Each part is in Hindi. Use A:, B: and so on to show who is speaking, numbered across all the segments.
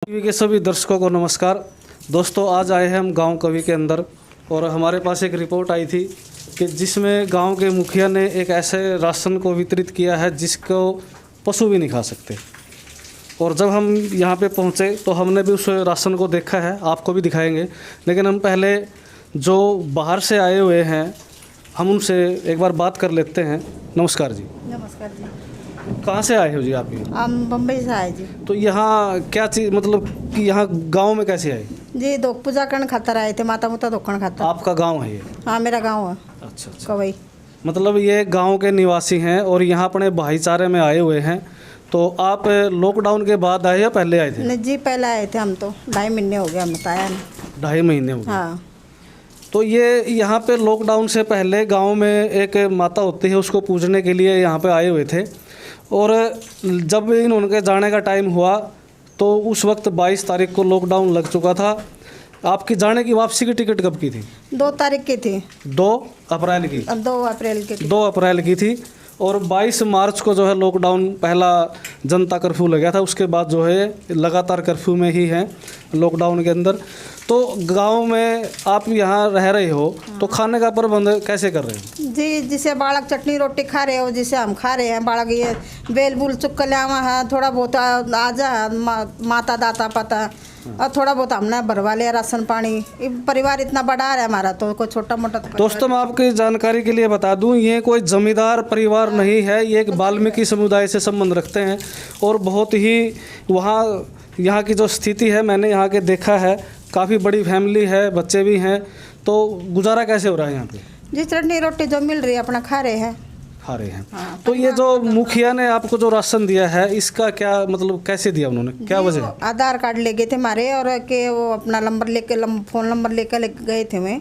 A: टीवी के सभी दर्शकों को नमस्कार। दोस्तों, आज आए हैं हम गांव कवि के अंदर और हमारे पास एक रिपोर्ट आई थी कि जिसमें गांव के मुखिया ने एक ऐसे राशन को वितरित किया है जिसको पशु भी नहीं खा सकते। और जब हम यहाँ पे पहुँचे तो हमने भी उस राशन को देखा है, आपको भी दिखाएंगे। लेकिन हम पहले जो बाहर से आए हुए हैं हम उनसे एक बार बात कर लेते हैं। नमस्कार जी।
B: नमस्कार जी।
A: कहाँ से आए हो जी आप? ये
B: हम बम्बई से आए जी।
A: तो यहाँ क्या चीज़, मतलब कि यहाँ गांव में कैसे आए
B: जी? दोख पूजा करने खातर आए थे, माता मुता धोखण खातर।
A: आपका गांव है ये?
B: हाँ, मेरा गांव है।
A: अच्छा अच्छा।
B: कवई।
A: मतलब ये गांव के निवासी हैं और यहाँ अपने भाईचारे में आए हुए हैं। तो आप लॉकडाउन के बाद आए या पहले आए थे?
B: नहीं जी, पहले आए थे हम तो 2.5 महीने हो गया, हम बताया ना।
A: 2.5 महीने हो गए।
B: हाँ।
A: तो ये यहाँ पे लॉकडाउन से पहले गांव में एक माता होती है, उसको पूजने के लिए यहाँ पे आए हुए थे। और जब इनके जाने का टाइम हुआ तो उस वक्त 22 तारीख को लॉकडाउन लग चुका था। आपकी जाने की वापसी की टिकट कब की थी?
B: 2 तारीख की थी।
A: 2 अप्रैल की?
B: 2 अप्रैल की थी।
A: 2 अप्रैल की थी। और 22 मार्च को जो है लॉकडाउन, पहला जनता कर्फ्यू लग गया था। उसके बाद जो है लगातार कर्फ्यू में ही हैं लॉकडाउन के अंदर। तो गांव में आप यहाँ रह रहे हो तो खाने का प्रबंध कैसे कर रहे हो
B: जी? जिसे बालक चटनी रोटी खा रहे हो, जिसे हम खा रहे हैं। बालक ये बेल बुल चुक लियावा है, थोड़ा बहुत आजा है, माता दाता पता, और थोड़ा बहुत हमने भरवा लिया राशन पानी। परिवार इतना बड़ा है हमारा, तो कोई छोटा मोटा तो।
A: दोस्तों, मैं आपकी जानकारी के लिए बता दूं, ये कोई जमींदार परिवार नहीं है। ये एक वाल्मीकि समुदाय से संबंध रखते हैं और बहुत ही यहाँ की जो स्थिति है, मैंने यहाँ के देखा है, काफ़ी बड़ी फैमिली है, बच्चे भी हैं। तो गुजारा कैसे हो रहा है यहाँ पे?
B: जी, चटनी रोटी जो मिल रही है अपना खा रहे हैं।
A: हाँ, तो ये जो मुखिया ने आपको जो राशन दिया है, इसका क्या मतलब, कैसे दिया उन्होंने, क्या वजह?
B: आधार कार्ड ले गए थे हमारे, और के वो अपना नंबर लेके फ़ोन नंबर लेकर गए थे मैं।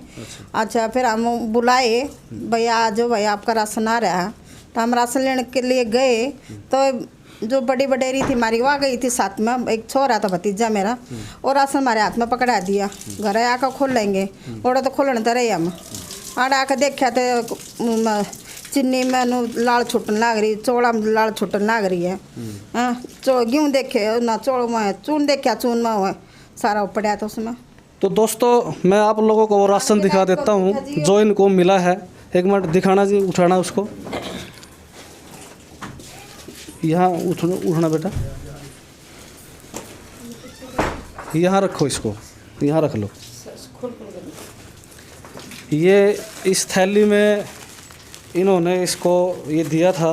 B: अच्छा, फिर हम बुलाए, भैया आ जाओ भैया, आपका राशन आ रहा है। तो हम राशन लेने के लिए गए तो जो बड़ी बडेरी थी हमारी, वहाँ गई थी साथ में। एक छोरा था भतीजा मेरा, और राशन हमारे हाथ में पकड़ा दिया। घर आकर खोल लेंगे, और तो खोलने तो रहे हम। आड़ आकर देखा तो चिन्नी में लाल छुटन लग रही, चौड़ा में लाल छुटन लग रही है। हाँ, गेहूँ देखे ना, चौड़ में चून देखा, चून में हुआ सारा पड़ा था उसमें।
A: तो दोस्तों, मैं आप लोगों को वो राशन दिखा देता हूँ जो इनको मिला है। एक मिनट दिखाना जी, उठाना उसको। यहाँ उठना बेटा, यहाँ रखो इसको, यहाँ रख लो। ये इस थैली में इन्होंने इसको ये दिया था।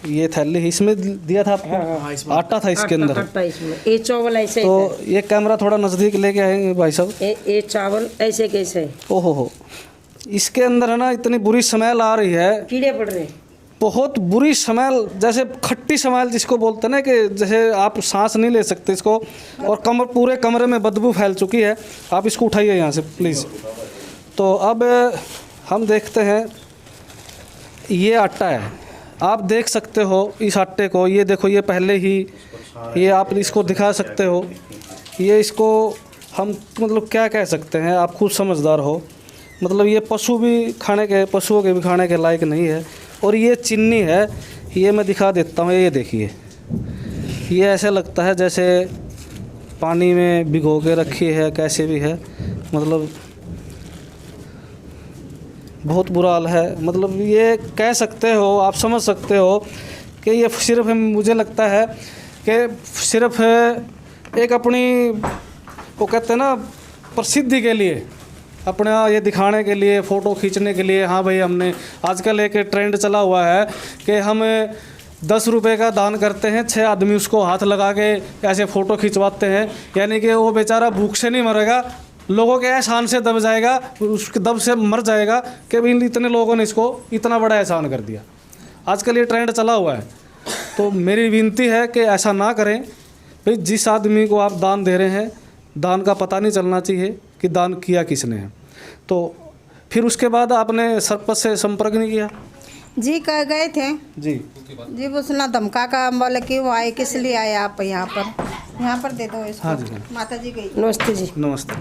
A: ये थैली इसमें दिया था आपको? आटा था इसके अंदर।
C: आटा इसमें, ये चावल ऐसे।
A: तो ये कैमरा थोड़ा नज़दीक लेके आएंगे भाई साहब।
C: ये चावल ऐसे कैसे?
A: ओहो हो, इसके अंदर है ना इतनी बुरी स्मेल आ रही है,
C: कीड़े पड़ रहे,
A: बहुत बुरी स्मेल, जैसे खट्टी स्मेल जिसको बोलते हैं ना, कि जैसे आप सांस नहीं ले सकते इसको। और पूरे कमरे में बदबू फैल चुकी है। आप इसको उठाइए यहाँ से प्लीज़। तो अब हम देखते हैं, ये आटा है, आप देख सकते हो इस आटे को। ये देखो, ये पहले ही, ये आप इसको दिखा सकते हो। ये इसको हम मतलब क्या कह सकते हैं, आप खुद समझदार हो। मतलब ये पशुओं के भी खाने के लायक नहीं है। और ये चीनी है, ये मैं दिखा देता हूँ। ये देखिए, ये ऐसे लगता है जैसे पानी में भिगो के रखी है, कैसे भी है। मतलब बहुत बुरा हाल है। मतलब ये कह सकते हो, आप समझ सकते हो कि ये सिर्फ, मुझे लगता है कि सिर्फ एक अपनी, वो कहते हैं ना, प्रसिद्धि के लिए, अपने ये दिखाने के लिए, फ़ोटो खींचने के लिए। हाँ भाई, हमने आजकल एक ट्रेंड चला हुआ है कि हम 10 रुपये का दान करते हैं, 6 आदमी उसको हाथ लगा के ऐसे फ़ोटो खिंचवाते हैं। यानी कि वो बेचारा भूख से नहीं मरेगा, लोगों के एहसान से दब जाएगा, उसके दब से मर जाएगा कि भाई इतने लोगों ने इसको इतना बड़ा एहसान कर दिया। आजकल ये ट्रेंड चला हुआ है। तो मेरी विनती है कि ऐसा ना करें भाई। जिस आदमी को आप दान दे रहे हैं, दान का पता नहीं चलना चाहिए कि दान किया किसने है। तो फिर उसके बाद आपने सरपंच से संपर्क नहीं किया?
B: जी, कह गए थे
A: जी
B: उसने धमका का, बोले कि वो आए, किस लिए आए आप यहाँ पर दे दो इसको।
A: हाँ जी।
B: माता जी गई।
C: नमस्ते जी।
A: नमस्ते।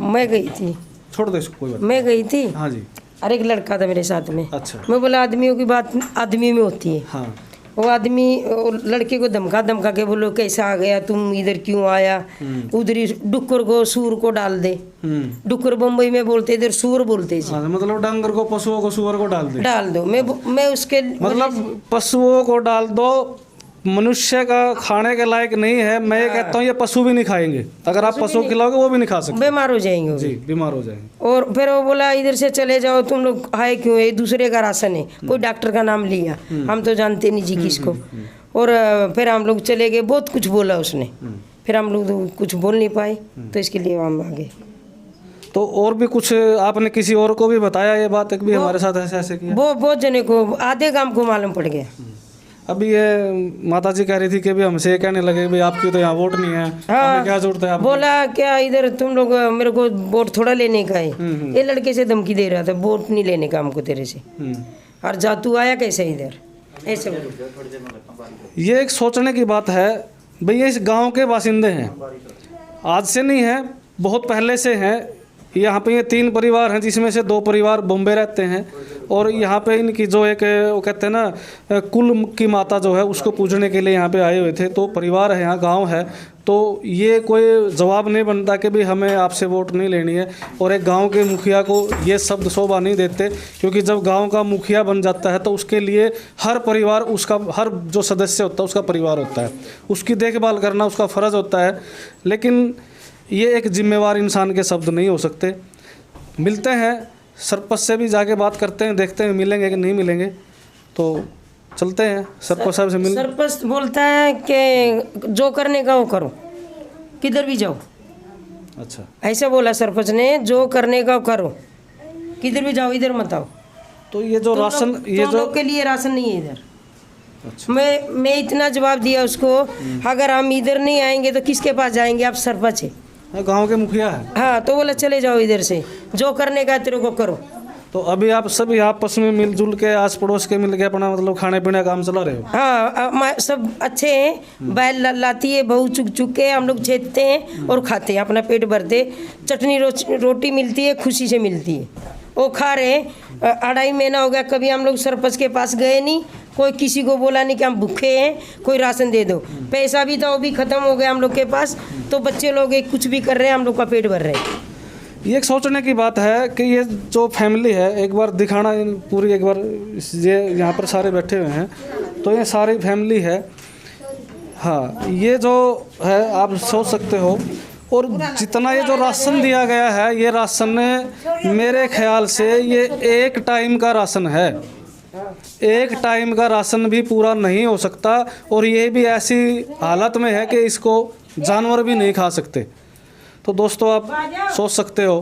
C: मैं गई थी,
A: छोड़ दो इसको, कोई बात।
C: मैं गई थी।
A: हाँ जी।
C: और एक लड़का था मेरे साथ में।
A: अच्छा।
C: मैं बोला आदमियों की बात आदमी में होती है।
A: हाँ।
C: वो आदमी वो लड़के को धमका के बोलो कैसा आ गया तुम इधर क्यों आया, उधर ही डुक्कर को सूर को डाल दे। डुक्कर बम्बई में बोलते, इधर सूर बोलते जी।
A: मतलब डंगर को, पशुओं को, सुअर को डाल दो।
C: मैं उसके
A: मतलब पशुओं को डाल दो, मनुष्य का खाने के लायक नहीं है। मैं ये कहता हूँ ये पशु भी नहीं खाएंगे, अगर आप पशु खिलाओगे वो भी नहीं खा सकते,
C: बीमार हो जाएंगे वो
A: जी,
C: भी।
A: बीमार हो जाएंगे।
C: और फिर वो बोला इधर से चले जाओ, तुम लोग आए क्यों, ये दूसरे का राशन है। कोई डॉक्टर का नाम लिया, हम तो जानते नहीं जी किसको। और फिर हम लोग चले गए, बहुत कुछ बोला उसने, फिर हम लोग तो कुछ बोल नहीं पाए, तो इसके लिए हम आ गए।
A: तो और भी कुछ आपने किसी और को भी बताया ये बात कि भी हमारे साथ ऐसे ऐसे किया?
C: वो बहुत जने को, आधे गांव को मालूम पड़ गया।
A: अभी ये माता जी कह रही थी कि भी हमसे ये कहने लगे भाई आपकी तो यहाँ वोट नहीं है, हमें क्या जरूरत है आपकी?
C: बोला क्या इधर तुम लोग मेरे को वोट थोड़ा लेने का है। ये लड़के से धमकी दे रहा था, वोट नहीं लेने का हमको तेरे से, और जा तू आया कैसे इधर, ऐसे बोला।
A: ये एक सोचने की बात है भैया, इस गांव के बासिंदे हैं, आज से नहीं है, बहुत पहले से हैं। यहाँ पे ये 3 परिवार हैं जिसमें से 2 परिवार बॉम्बे रहते हैं, और यहाँ पे इनकी जो एक वो कहते हैं ना कुल की माता जो है उसको पूजने के लिए यहाँ पे आए हुए थे। तो परिवार है, यहाँ गांव है, तो ये कोई जवाब नहीं बनता कि भाई हमें आपसे वोट नहीं लेनी है। और एक गांव के मुखिया को ये शब्द शोभा नहीं देते, क्योंकि जब गांव का मुखिया बन जाता है तो उसके लिए हर परिवार, उसका हर जो सदस्य होता है उसका परिवार होता है, उसकी देखभाल करना उसका फ़र्ज़ होता है। लेकिन ये एक जिम्मेवार इंसान के शब्द नहीं हो सकते। मिलते हैं सरपंच से भी जाके बात करते हैं, देखते हैं मिलेंगे कि नहीं मिलेंगे, तो चलते हैं सरपंच साहब से मिल।
C: सरपंच बोलता है कि जो करने का वो करो, किधर भी जाओ।
A: अच्छा,
C: ऐसा बोला सरपंच ने, जो करने का वो करो, किधर भी जाओ, इधर मत आओ।
A: तो ये जो राशन, ये जो
C: लोग के लिए राशन नहीं है इधर। मैं इतना जवाब दिया उसको, अगर हम इधर नहीं आएंगे तो किसके पास जाएंगे, आप सरपंच है,
A: गांव के मुखिया है।
C: हाँ, तो बोला चले जाओ इधर से, जो करने का तेरे को करो।
A: तो अभी आप सभी आपस में मिलजुल के, आस पड़ोस के मिल के अपना मतलब खाने पीने का काम चला रहे हो?
C: हाँ, सब अच्छे हैं। बैल लाती है, बहू चुक चुक के हम लोग छेदते हैं और खाते हैं, अपना पेट भरते। चटनी रोटी मिलती है, खुशी से मिलती है, वो खा रहे हैं। 2.5 महीना हो गया, कभी हम लोग सरपंच के पास गए नहीं, कोई किसी को बोला नहीं कि हम भूखे हैं, कोई राशन दे दो। पैसा भी था, वो भी ख़त्म हो गया हम लोग के पास, तो बच्चे लोग एक कुछ भी कर रहे हैं, हम लोग का पेट भर रहे हैं।
A: ये एक सोचने की बात है कि ये जो फैमिली है, एक बार दिखाना पूरी, एक बार ये यहाँ पर सारे बैठे हुए हैं, तो ये सारी फैमिली है। हाँ, ये जो है आप सोच सकते हो। और जितना ये जो राशन दिया गया है, ये राशन मेरे ख्याल से ये 1 टाइम का राशन है, 1 टाइम का राशन भी पूरा नहीं हो सकता। और ये भी ऐसी हालत में है कि इसको जानवर भी नहीं खा सकते। तो दोस्तों आप सोच सकते हो,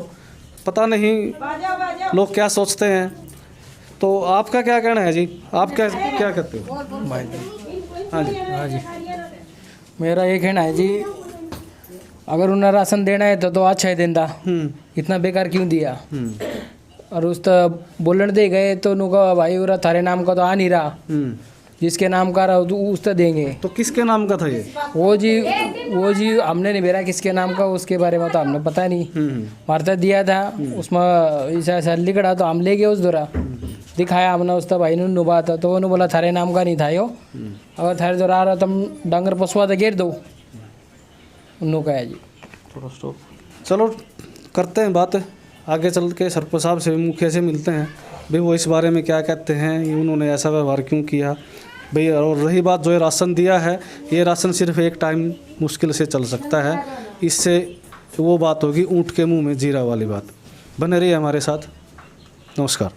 A: पता नहीं लोग क्या सोचते हैं। तो आपका क्या कहना है जी, आप क्या कहते हो? हाँ जी,
D: मेरा ये कहना है जी, अगर उन्हें राशन देना है तो अच्छा ही देता, इतना बेकार क्यों दिया। और उस तो बोलन दे गए तो उनका भाई उरा थारे नाम का तो आ नहीं रहा, जिसके नाम का रहा उस तो देंगे।
A: तो किसके नाम का था ये?
D: वो जी हमने नहीं भेजा किसके नाम का, उसके बारे में तो हमने पता नहीं। वार्ता दिया था उसमें ऐसा लिखा, तो हम ले गए उस दौरा, दिखाया हमने उस भाई ने नुबा था, तो उन्होंने बोला थारे नाम का नहीं था यो, अगर थारे दौरा आ रहा तो हम डंगर पशुआ तो घेर दो, उन्होंने कहा जी।
A: चलो करते हैं बात आगे चल के, सरपंच साहब से, मुखिया से मिलते हैं भाई, वो इस बारे में क्या कहते हैं, उन्होंने ऐसा व्यवहार क्यों किया भाई। और रही बात जो ये राशन दिया है, ये राशन सिर्फ 1 टाइम मुश्किल से चल सकता है, इससे वो बात होगी ऊँट के मुंह में जीरा वाली बात। बने रहिए हमारे साथ, नमस्कार।